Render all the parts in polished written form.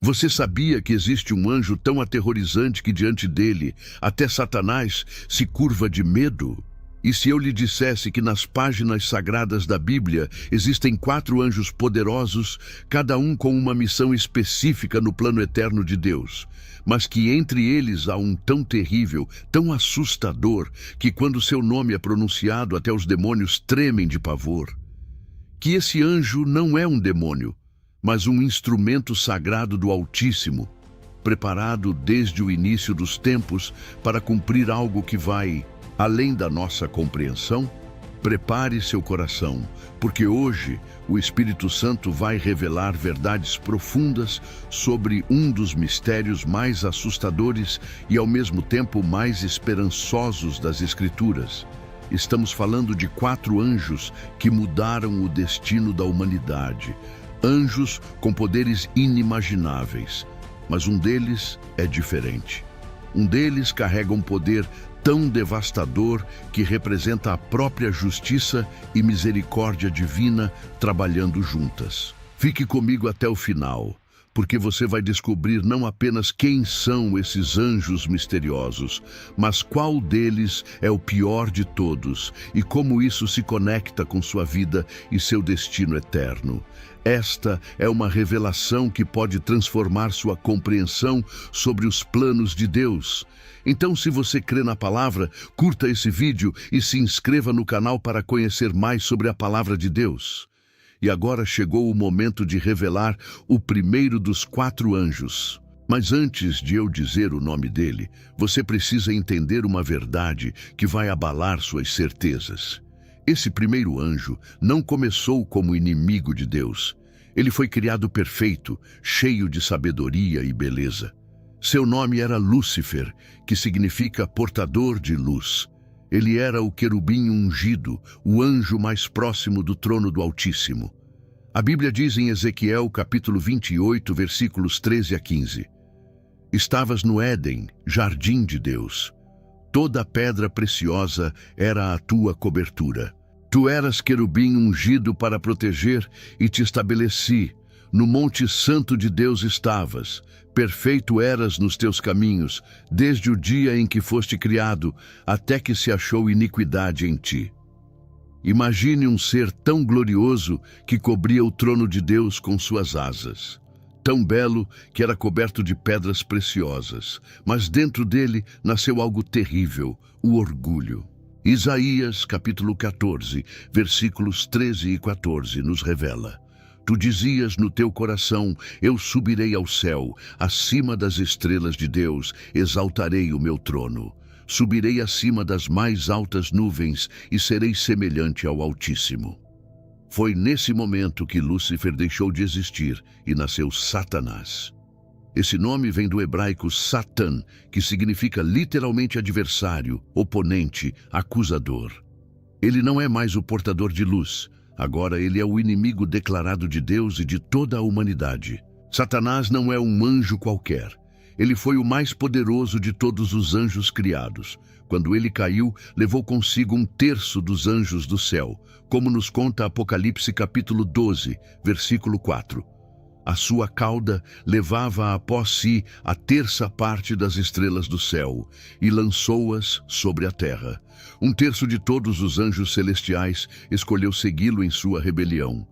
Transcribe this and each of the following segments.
Você sabia que existe um anjo tão aterrorizante que diante dele, até Satanás se curva de medo? E se eu lhe dissesse que nas páginas sagradas da Bíblia existem 4 anjos poderosos, cada um com uma missão específica no plano eterno de Deus, mas que entre eles há um tão terrível, tão assustador, que quando seu nome é pronunciado até os demônios tremem de pavor? Que esse anjo não é um demônio, mas um instrumento sagrado do Altíssimo, preparado desde o início dos tempos para cumprir algo que vai além da nossa compreensão? Prepare seu coração, porque hoje o Espírito Santo vai revelar verdades profundas sobre um dos mistérios mais assustadores e ao mesmo tempo mais esperançosos das Escrituras. Estamos falando de 4 anjos que mudaram o destino da humanidade. Anjos com poderes inimagináveis, mas um deles é diferente. Um deles carrega um poder tão devastador que representa a própria justiça e misericórdia divina trabalhando juntas. Fique comigo até o final, porque você vai descobrir não apenas quem são esses anjos misteriosos, mas qual deles é o pior de todos e como isso se conecta com sua vida e seu destino eterno. Esta é uma revelação que pode transformar sua compreensão sobre os planos de Deus. Então, se você crê na palavra, curta esse vídeo e se inscreva no canal para conhecer mais sobre a palavra de Deus. E agora chegou o momento de revelar o primeiro dos 4 anjos. Mas antes de eu dizer o nome dele, você precisa entender uma verdade que vai abalar suas certezas. Esse primeiro anjo não começou como inimigo de Deus. Ele foi criado perfeito, cheio de sabedoria e beleza. Seu nome era Lúcifer, que significa portador de luz. Ele era o querubim ungido, o anjo mais próximo do trono do Altíssimo. A Bíblia diz em Ezequiel, capítulo 28, versículos 13 a 15. Estavas no Éden, jardim de Deus. Toda pedra preciosa era a tua cobertura. Tu eras querubim ungido para proteger e te estabeleci. No monte santo de Deus estavas. Perfeito eras nos teus caminhos, desde o dia em que foste criado, até que se achou iniquidade em ti. Imagine um ser tão glorioso que cobria o trono de Deus com suas asas. Tão belo que era coberto de pedras preciosas, mas dentro dele nasceu algo terrível, o orgulho. Isaías, capítulo 14, versículos 13 e 14, nos revela: Tu dizias no teu coração, eu subirei ao céu, acima das estrelas de Deus, exaltarei o meu trono. Subirei acima das mais altas nuvens e serei semelhante ao Altíssimo. Foi nesse momento que Lúcifer deixou de existir e nasceu Satanás. Esse nome vem do hebraico Satan, que significa literalmente adversário, oponente, acusador. Ele não é mais o portador de luz. Agora ele é o inimigo declarado de Deus e de toda a humanidade. Satanás não é um anjo qualquer. Ele foi o mais poderoso de todos os anjos criados. Quando ele caiu, levou consigo 1/3 dos anjos do céu, como nos conta Apocalipse capítulo 12, versículo 4. A sua cauda levava após si a 1/3 parte das estrelas do céu e lançou-as sobre a terra. 1/3 de todos os anjos celestiais escolheu segui-lo em sua rebelião.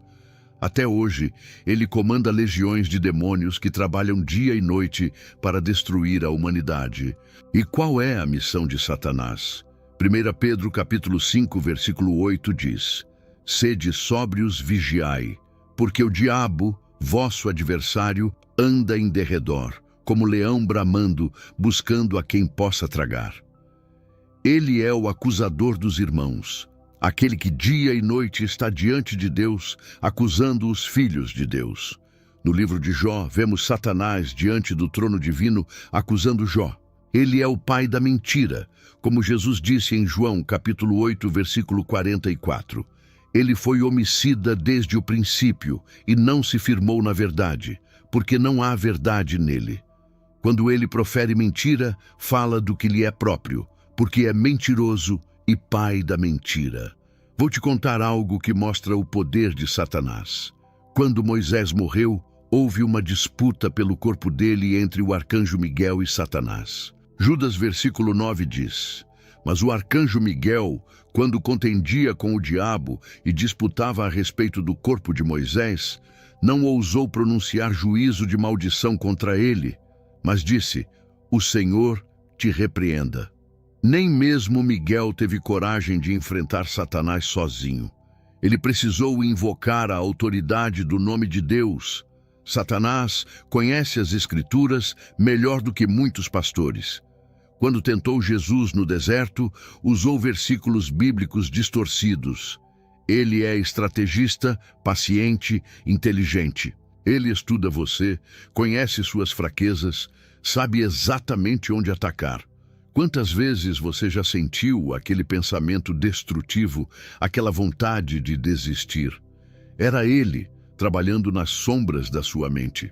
Até hoje, ele comanda legiões de demônios que trabalham dia e noite para destruir a humanidade. E qual é a missão de Satanás? 1 Pedro capítulo 5, versículo 8 diz: Sede sóbrios, vigiai, porque o diabo, vosso adversário, anda em derredor, como leão bramando, buscando a quem possa tragar. Ele é o acusador dos irmãos, aquele que dia e noite está diante de Deus, acusando os filhos de Deus. No livro de Jó, vemos Satanás diante do trono divino, acusando Jó. Ele é o pai da mentira, como Jesus disse em João, capítulo 8, versículo 44. Ele foi homicida desde o princípio e não se firmou na verdade, porque não há verdade nele. Quando ele profere mentira, fala do que lhe é próprio, porque é mentiroso e pai da mentira. Vou te contar algo que mostra o poder de Satanás. Quando Moisés morreu, houve uma disputa pelo corpo dele entre o arcanjo Miguel e Satanás. Judas, versículo 9 diz: Mas o arcanjo Miguel, quando contendia com o diabo e disputava a respeito do corpo de Moisés, não ousou pronunciar juízo de maldição contra ele, mas disse: O Senhor te repreenda. Nem mesmo Miguel teve coragem de enfrentar Satanás sozinho. Ele precisou invocar a autoridade do nome de Deus. Satanás conhece as Escrituras melhor do que muitos pastores. Quando tentou Jesus no deserto, usou versículos bíblicos distorcidos. Ele é estrategista, paciente, inteligente. Ele estuda você, conhece suas fraquezas, sabe exatamente onde atacar. Quantas vezes você já sentiu aquele pensamento destrutivo, aquela vontade de desistir? Era ele trabalhando nas sombras da sua mente.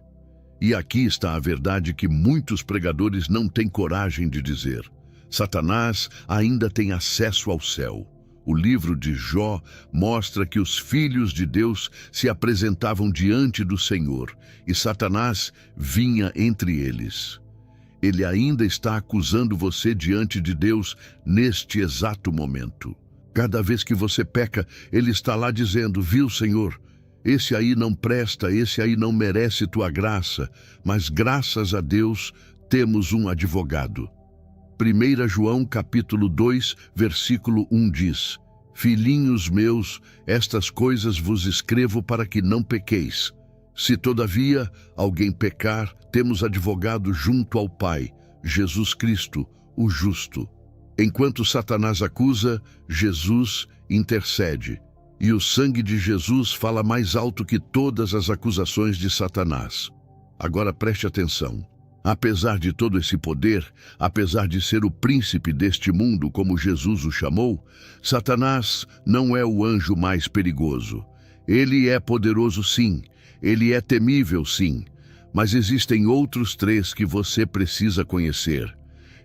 E aqui está a verdade que muitos pregadores não têm coragem de dizer. Satanás ainda tem acesso ao céu. O livro de Jó mostra que os filhos de Deus se apresentavam diante do Senhor e Satanás vinha entre eles. Ele ainda está acusando você diante de Deus neste exato momento. Cada vez que você peca, ele está lá dizendo: Viu, Senhor? Esse aí não presta, esse aí não merece tua graça, mas graças a Deus temos um advogado. 1 João capítulo 2, versículo 1 diz: Filhinhos meus, estas coisas vos escrevo para que não pequeis. Se todavia alguém pecar, temos advogado junto ao Pai, Jesus Cristo, o justo. Enquanto Satanás acusa, Jesus intercede. E o sangue de Jesus fala mais alto que todas as acusações de Satanás. Agora preste atenção. Apesar de todo esse poder, apesar de ser o príncipe deste mundo, como Jesus o chamou, Satanás não é o anjo mais perigoso. Ele é poderoso, sim. Ele é temível, sim. Mas existem outros três que você precisa conhecer.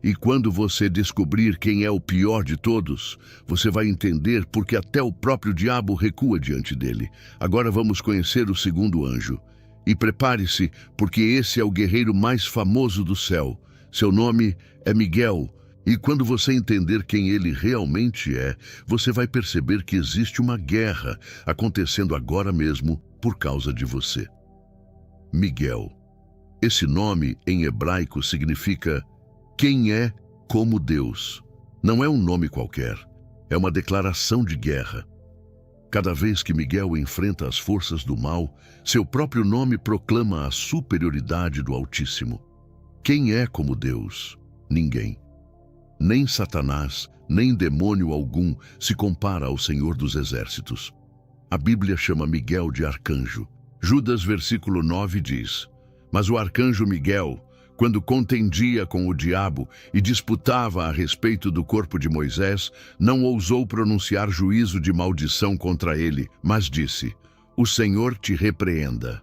E quando você descobrir quem é o pior de todos, você vai entender porque até o próprio diabo recua diante dele. Agora vamos conhecer o segundo anjo. E prepare-se, porque esse é o guerreiro mais famoso do céu. Seu nome é Miguel. E quando você entender quem ele realmente é, você vai perceber que existe uma guerra acontecendo agora mesmo por causa de você. Miguel. Esse nome em hebraico significa quem é como Deus. Não é um nome qualquer, é uma declaração de guerra. Cada vez que Miguel enfrenta as forças do mal, seu próprio nome proclama a superioridade do Altíssimo. Quem é como Deus? Ninguém. Nem Satanás, nem demônio algum se compara ao Senhor dos Exércitos. A Bíblia chama Miguel de arcanjo. Judas, versículo 9 diz: Mas o arcanjo Miguel, quando contendia com o diabo e disputava a respeito do corpo de Moisés, não ousou pronunciar juízo de maldição contra ele, mas disse: O Senhor te repreenda.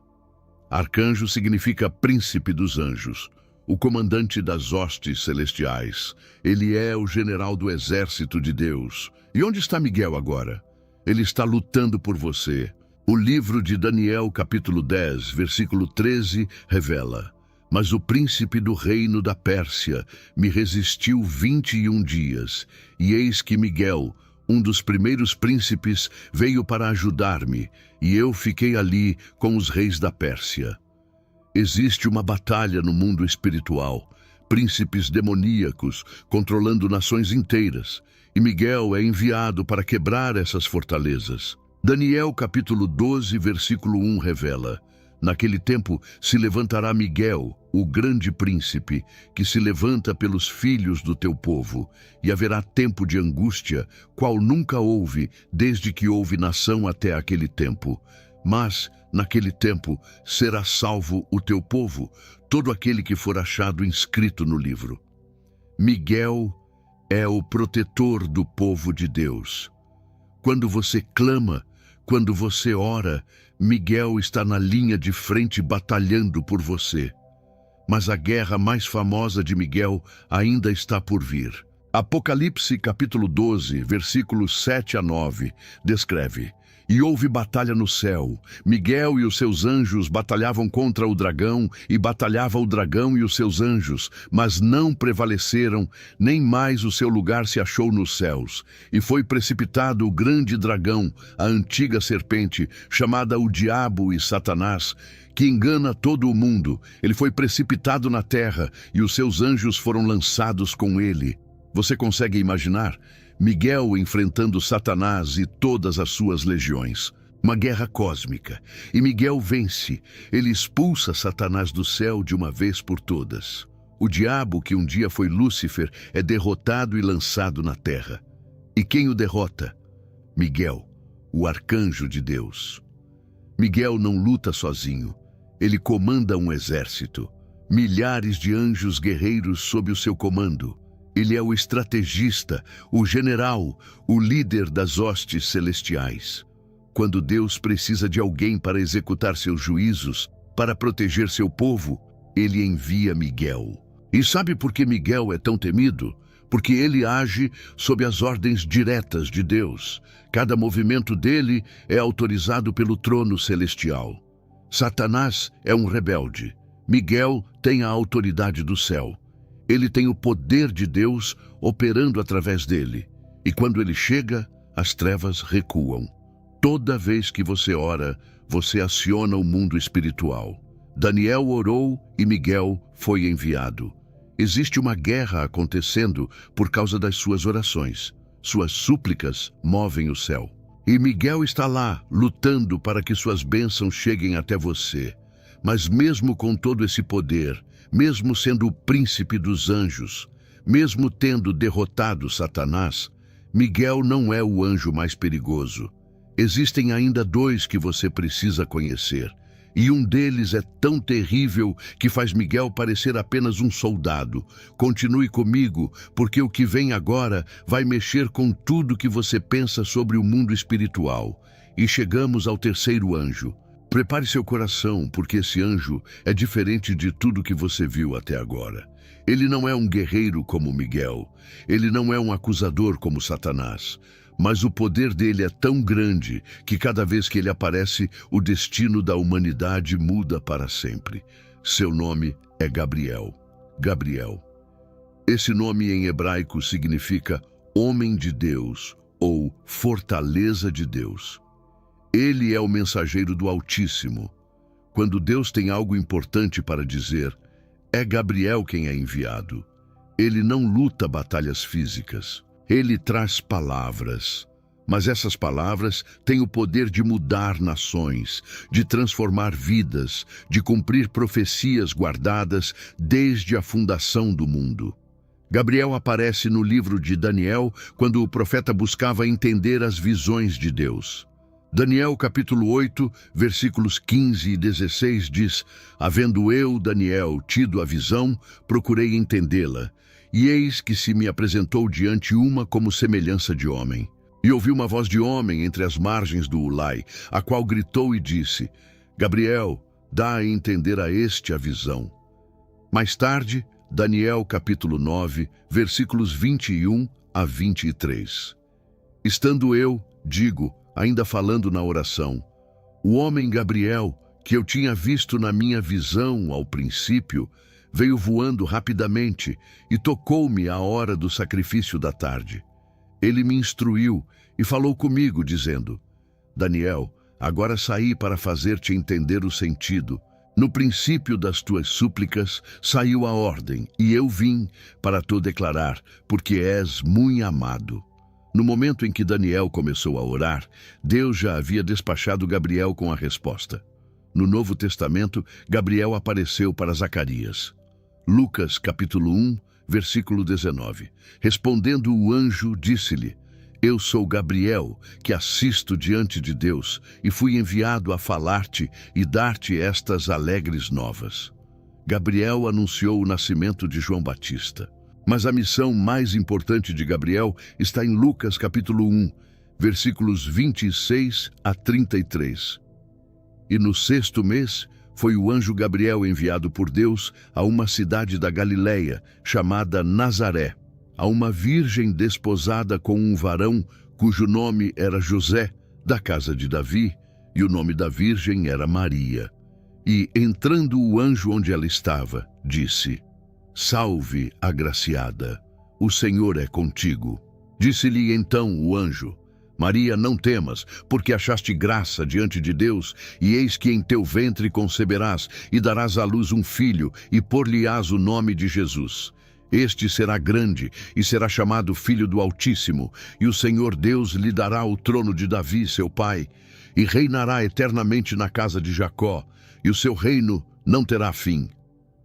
Arcanjo significa príncipe dos anjos, o comandante das hostes celestiais. Ele é o general do exército de Deus. E onde está Miguel agora? Ele está lutando por você. O livro de Daniel, capítulo 10, versículo 13, revela: Mas o príncipe do reino da Pérsia me resistiu 21 dias, e eis que Miguel, um dos primeiros príncipes, veio para ajudar-me, e eu fiquei ali com os reis da Pérsia. Existe uma batalha no mundo espiritual, príncipes demoníacos controlando nações inteiras, e Miguel é enviado para quebrar essas fortalezas. Daniel capítulo 12, versículo 1 revela: Naquele tempo se levantará Miguel, o grande príncipe, que se levanta pelos filhos do teu povo, e haverá tempo de angústia, qual nunca houve, desde que houve nação até aquele tempo. Mas, naquele tempo, será salvo o teu povo, todo aquele que for achado inscrito no livro. Miguel é o protetor do povo de Deus. Quando você clama, quando você ora, Miguel está na linha de frente batalhando por você. Mas a guerra mais famosa de Miguel ainda está por vir. Apocalipse capítulo 12, versículos 7 a 9, descreve: E houve batalha no céu. Miguel e os seus anjos batalhavam contra o dragão, e batalhava o dragão e os seus anjos, mas não prevaleceram, nem mais o seu lugar se achou nos céus. E foi precipitado o grande dragão, a antiga serpente, chamada o Diabo e Satanás, que engana todo o mundo. Ele foi precipitado na terra, e os seus anjos foram lançados com ele. Você consegue imaginar? Miguel enfrentando Satanás e todas as suas legiões. Uma guerra cósmica. E Miguel vence. Ele expulsa Satanás do céu de uma vez por todas. O diabo, que um dia foi Lúcifer, é derrotado e lançado na terra. E quem o derrota? Miguel, o arcanjo de Deus. Miguel não luta sozinho. Ele comanda um exército. Milhares de anjos guerreiros sob o seu comando. Ele é o estrategista, o general, o líder das hostes celestiais. Quando Deus precisa de alguém para executar seus juízos, para proteger seu povo, ele envia Miguel. E sabe por que Miguel é tão temido? Porque ele age sob as ordens diretas de Deus. Cada movimento dele é autorizado pelo trono celestial. Satanás é um rebelde. Miguel tem a autoridade do céu. Ele tem o poder de Deus operando através dele. E quando ele chega, as trevas recuam. Toda vez que você ora, você aciona o mundo espiritual. Daniel orou e Miguel foi enviado. Existe uma guerra acontecendo por causa das suas orações. Suas súplicas movem o céu. E Miguel está lá, lutando para que suas bênçãos cheguem até você. Mas mesmo com todo esse poder, mesmo sendo o príncipe dos anjos, mesmo tendo derrotado Satanás, Miguel não é o anjo mais perigoso. Existem ainda dois que você precisa conhecer. E um deles é tão terrível que faz Miguel parecer apenas um soldado. Continue comigo, porque o que vem agora vai mexer com tudo que você pensa sobre o mundo espiritual. E chegamos ao terceiro anjo. Prepare seu coração, porque esse anjo é diferente de tudo que você viu até agora. Ele não é um guerreiro como Miguel. Ele não é um acusador como Satanás. Mas o poder dele é tão grande que cada vez que ele aparece, o destino da humanidade muda para sempre. Seu nome é Gabriel. Gabriel. Esse nome em hebraico significa homem de Deus ou fortaleza de Deus. Ele é o mensageiro do Altíssimo. Quando Deus tem algo importante para dizer, é Gabriel quem é enviado. Ele não luta batalhas físicas. Ele traz palavras. Mas essas palavras têm o poder de mudar nações, de transformar vidas, de cumprir profecias guardadas desde a fundação do mundo. Gabriel aparece no livro de Daniel quando o profeta buscava entender as visões de Deus. Daniel capítulo 8, versículos 15 e 16 diz: havendo eu, Daniel, tido a visão, procurei entendê-la, e eis que se me apresentou diante uma como semelhança de homem. E ouvi uma voz de homem entre as margens do Ulai, a qual gritou e disse: Gabriel, dá a entender a este a visão. Mais tarde, Daniel capítulo 9, versículos 21 a 23. Estando eu, digo, ainda falando na oração, o homem Gabriel, que eu tinha visto na minha visão ao princípio, veio voando rapidamente e tocou-me à hora do sacrifício da tarde. Ele me instruiu e falou comigo, dizendo: Daniel, agora saí para fazer-te entender o sentido. No princípio das tuas súplicas saiu a ordem, e eu vim para te declarar, porque és muito amado. No momento em que Daniel começou a orar, Deus já havia despachado Gabriel com a resposta. No Novo Testamento, Gabriel apareceu para Zacarias. Lucas capítulo 1, versículo 19. Respondendo o anjo, disse-lhe: Eu sou Gabriel, que assisto diante de Deus, e fui enviado a falar-te e dar-te estas alegres novas. Gabriel anunciou o nascimento de João Batista. Mas a missão mais importante de Gabriel está em Lucas capítulo 1, versículos 26 a 33. E no 6º mês, foi o anjo Gabriel enviado por Deus a uma cidade da Galileia, chamada Nazaré, a uma virgem desposada com um varão cujo nome era José, da casa de Davi, e o nome da virgem era Maria. E, entrando o anjo onde ela estava, disse: Salve, agraciada, o Senhor é contigo. Disse-lhe então o anjo: Maria, não temas, porque achaste graça diante de Deus, e eis que em teu ventre conceberás, e darás à luz um filho, e por-lhe-ás o nome de Jesus. Este será grande, e será chamado Filho do Altíssimo, e o Senhor Deus lhe dará o trono de Davi, seu pai, e reinará eternamente na casa de Jacó, e o seu reino não terá fim.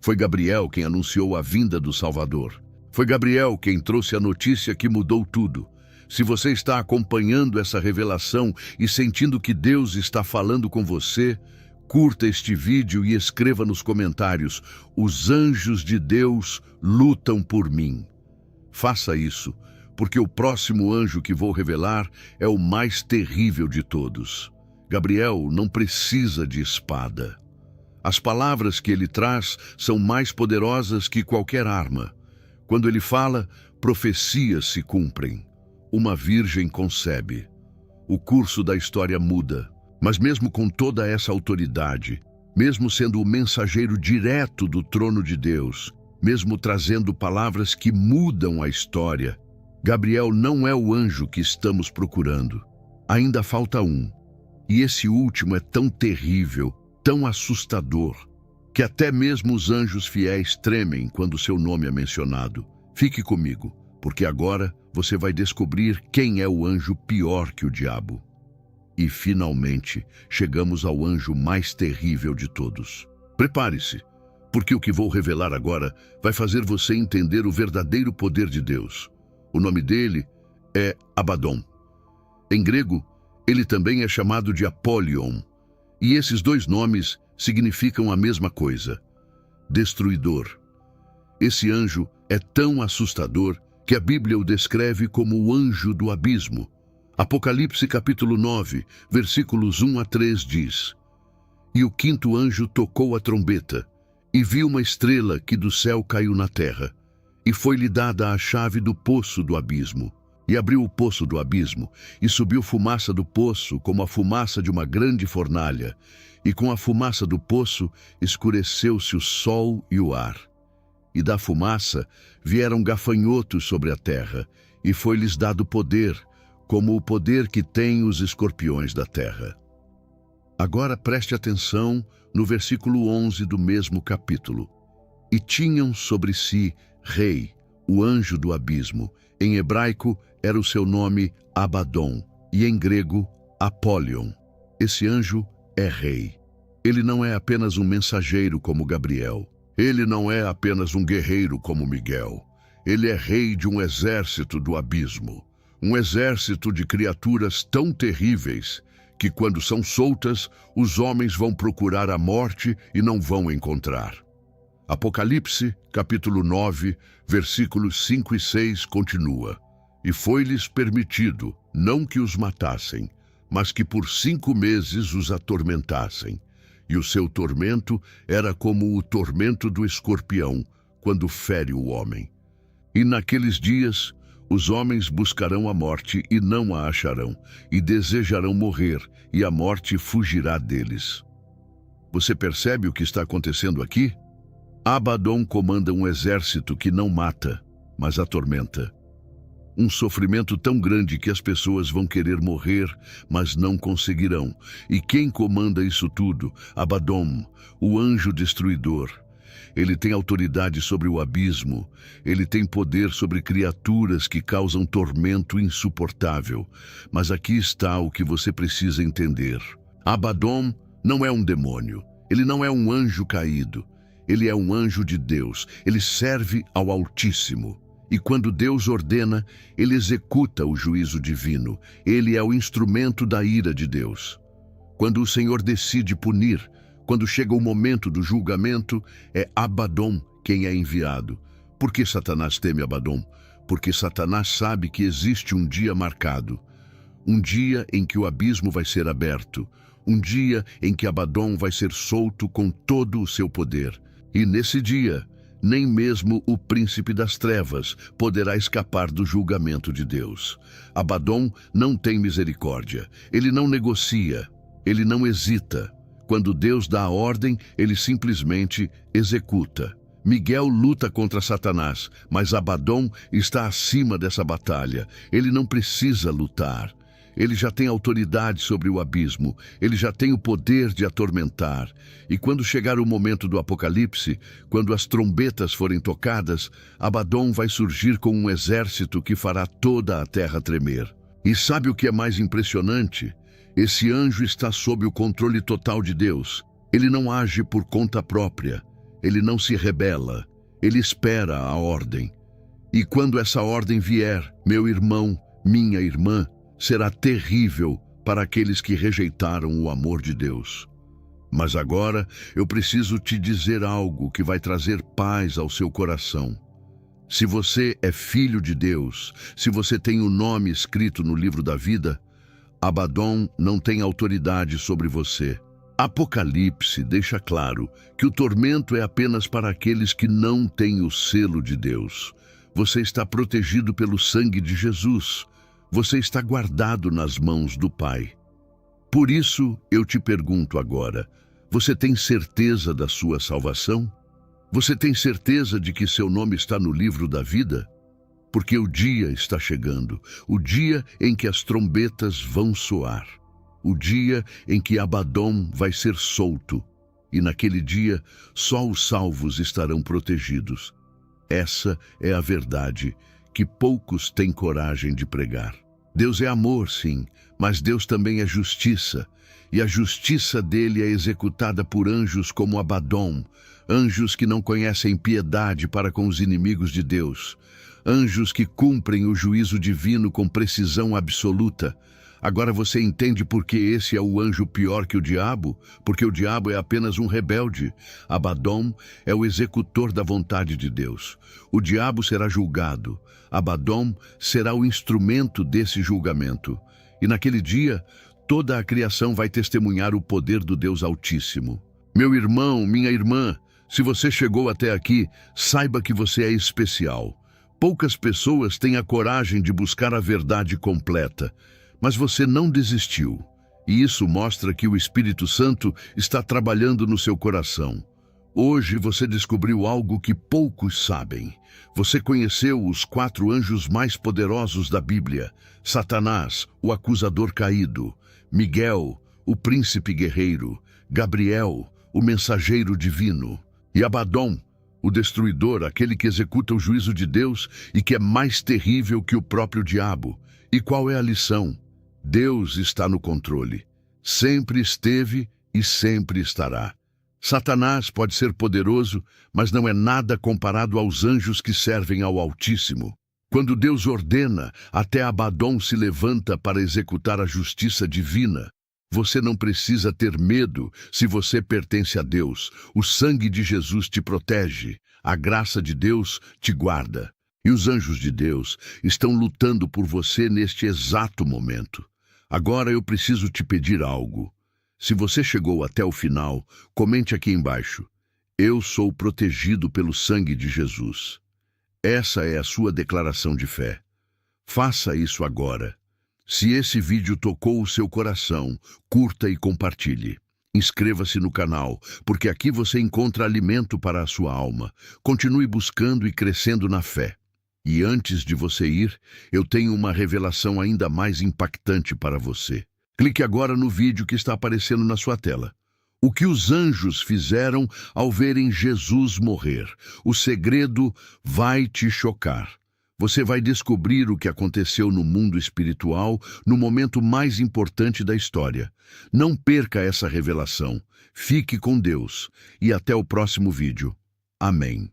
Foi Gabriel quem anunciou a vinda do Salvador. Foi Gabriel quem trouxe a notícia que mudou tudo. Se você está acompanhando essa revelação e sentindo que Deus está falando com você, curta este vídeo e escreva nos comentários: os anjos de Deus lutam por mim. Faça isso, porque o próximo anjo que vou revelar é o mais terrível de todos. Gabriel não precisa de espada. As palavras que ele traz são mais poderosas que qualquer arma. Quando ele fala, profecias se cumprem. Uma virgem concebe. O curso da história muda. Mas mesmo com toda essa autoridade, mesmo sendo o mensageiro direto do trono de Deus, mesmo trazendo palavras que mudam a história, Gabriel não é o anjo que estamos procurando. Ainda falta um. E esse último é tão terrível, tão assustador, que até mesmo os anjos fiéis tremem quando seu nome é mencionado. Fique comigo, porque agora você vai descobrir quem é o anjo pior que o diabo. E finalmente chegamos ao anjo mais terrível de todos. Prepare-se, porque o que vou revelar agora vai fazer você entender o verdadeiro poder de Deus. O nome dele é Abaddon. Em grego, ele também é chamado de Apollyon. E esses dois nomes significam a mesma coisa: destruidor. Esse anjo é tão assustador que a Bíblia o descreve como o anjo do abismo. Apocalipse capítulo 9, versículos 1 a 3 diz: E o quinto anjo tocou a trombeta, e viu uma estrela que do céu caiu na terra, e foi-lhe dada a chave do poço do abismo. E abriu o poço do abismo, e subiu fumaça do poço como a fumaça de uma grande fornalha, e com a fumaça do poço escureceu-se o sol e o ar. E da fumaça vieram gafanhotos sobre a terra, e foi-lhes dado poder, como o poder que têm os escorpiões da terra. Agora preste atenção no versículo 11 do mesmo capítulo. E tinham sobre si rei, o anjo do abismo. Em hebraico era o seu nome Abaddon, e em grego Apollyon. Esse anjo é rei. Ele não é apenas um mensageiro como Gabriel. Ele não é apenas um guerreiro como Miguel. Ele é rei de um exército do abismo. Um exército de criaturas tão terríveis que, quando são soltas, os homens vão procurar a morte e não vão encontrar. Apocalipse, capítulo 9, versículos 5 e 6 continua: E foi-lhes permitido, não que os matassem, mas que por 5 meses os atormentassem. E o seu tormento era como o tormento do escorpião, quando fere o homem. E naqueles dias, os homens buscarão a morte e não a acharão, e desejarão morrer, e a morte fugirá deles. Você percebe o que está acontecendo aqui? Abaddon comanda um exército que não mata, mas atormenta. Um sofrimento tão grande que as pessoas vão querer morrer, mas não conseguirão. E quem comanda isso tudo? Abaddon, o anjo destruidor. Ele tem autoridade sobre o abismo. Ele tem poder sobre criaturas que causam tormento insuportável. Mas aqui está o que você precisa entender. Abaddon não é um demônio. Ele não é um anjo caído. Ele é um anjo de Deus. Ele serve ao Altíssimo. E quando Deus ordena, ele executa o juízo divino. Ele é o instrumento da ira de Deus. Quando o Senhor decide punir, quando chega o momento do julgamento, é Abaddon quem é enviado. Por que Satanás teme Abaddon? Porque Satanás sabe que existe um dia marcado. Um dia em que o abismo vai ser aberto. Um dia em que Abaddon vai ser solto com todo o seu poder. E nesse dia, nem mesmo o príncipe das trevas poderá escapar do julgamento de Deus. Abaddon não tem misericórdia, ele não negocia, ele não hesita. Quando Deus dá a ordem, ele simplesmente executa. Miguel luta contra Satanás, mas Abaddon está acima dessa batalha. Ele não precisa lutar. Ele já tem autoridade sobre o abismo, ele já tem o poder de atormentar. E quando chegar o momento do Apocalipse, quando as trombetas forem tocadas, Abaddon vai surgir com um exército que fará toda a terra tremer. E sabe o que é mais impressionante? Esse anjo está sob o controle total de Deus. Ele não age por conta própria, ele não se rebela, ele espera a ordem. E quando essa ordem vier, meu irmão, minha irmã, será terrível para aqueles que rejeitaram o amor de Deus. Mas agora eu preciso te dizer algo que vai trazer paz ao seu coração. Se você é filho de Deus, se você tem o nome escrito no livro da vida, Abaddon não tem autoridade sobre você. Apocalipse deixa claro que o tormento é apenas para aqueles que não têm o selo de Deus. Você está protegido pelo sangue de Jesus. Você está guardado nas mãos do Pai. Por isso, eu te pergunto agora, você tem certeza da sua salvação? Você tem certeza de que seu nome está no livro da vida? Porque o dia está chegando, o dia em que as trombetas vão soar, o dia em que Abaddon vai ser solto, e naquele dia só os salvos estarão protegidos. Essa é a verdade que poucos têm coragem de pregar. Deus é amor, sim, mas Deus também é justiça, e a justiça dele é executada por anjos como Abaddon, anjos que não conhecem piedade para com os inimigos de Deus, anjos que cumprem o juízo divino com precisão absoluta. Agora você entende por que esse é o anjo pior que o diabo? Porque o diabo é apenas um rebelde. Abaddon é o executor da vontade de Deus. O diabo será julgado. Abaddon será o instrumento desse julgamento. E naquele dia, toda a criação vai testemunhar o poder do Deus Altíssimo. Meu irmão, minha irmã, se você chegou até aqui, saiba que você é especial. Poucas pessoas têm a coragem de buscar a verdade completa. Mas você não desistiu, e isso mostra que o Espírito Santo está trabalhando no seu coração. Hoje você descobriu algo que poucos sabem. Você conheceu os 4 anjos mais poderosos da Bíblia: Satanás, o acusador caído; Miguel, o príncipe guerreiro; Gabriel, o mensageiro divino; e Abaddon, o destruidor, aquele que executa o juízo de Deus e que é mais terrível que o próprio diabo. E qual é a lição? Deus está no controle. Sempre esteve e sempre estará. Satanás pode ser poderoso, mas não é nada comparado aos anjos que servem ao Altíssimo. Quando Deus ordena, até Abaddon se levanta para executar a justiça divina. Você não precisa ter medo se você pertence a Deus. O sangue de Jesus te protege. A graça de Deus te guarda. E os anjos de Deus estão lutando por você neste exato momento. Agora eu preciso te pedir algo. Se você chegou até o final, comente aqui embaixo: eu sou protegido pelo sangue de Jesus. Essa é a sua declaração de fé. Faça isso agora. Se esse vídeo tocou o seu coração, curta e compartilhe. Inscreva-se no canal, porque aqui você encontra alimento para a sua alma. Continue buscando e crescendo na fé. E antes de você ir, eu tenho uma revelação ainda mais impactante para você. Clique agora no vídeo que está aparecendo na sua tela. O que os anjos fizeram ao verem Jesus morrer. O segredo vai te chocar. Você vai descobrir o que aconteceu no mundo espiritual no momento mais importante da história. Não perca essa revelação. Fique com Deus e até o próximo vídeo. Amém.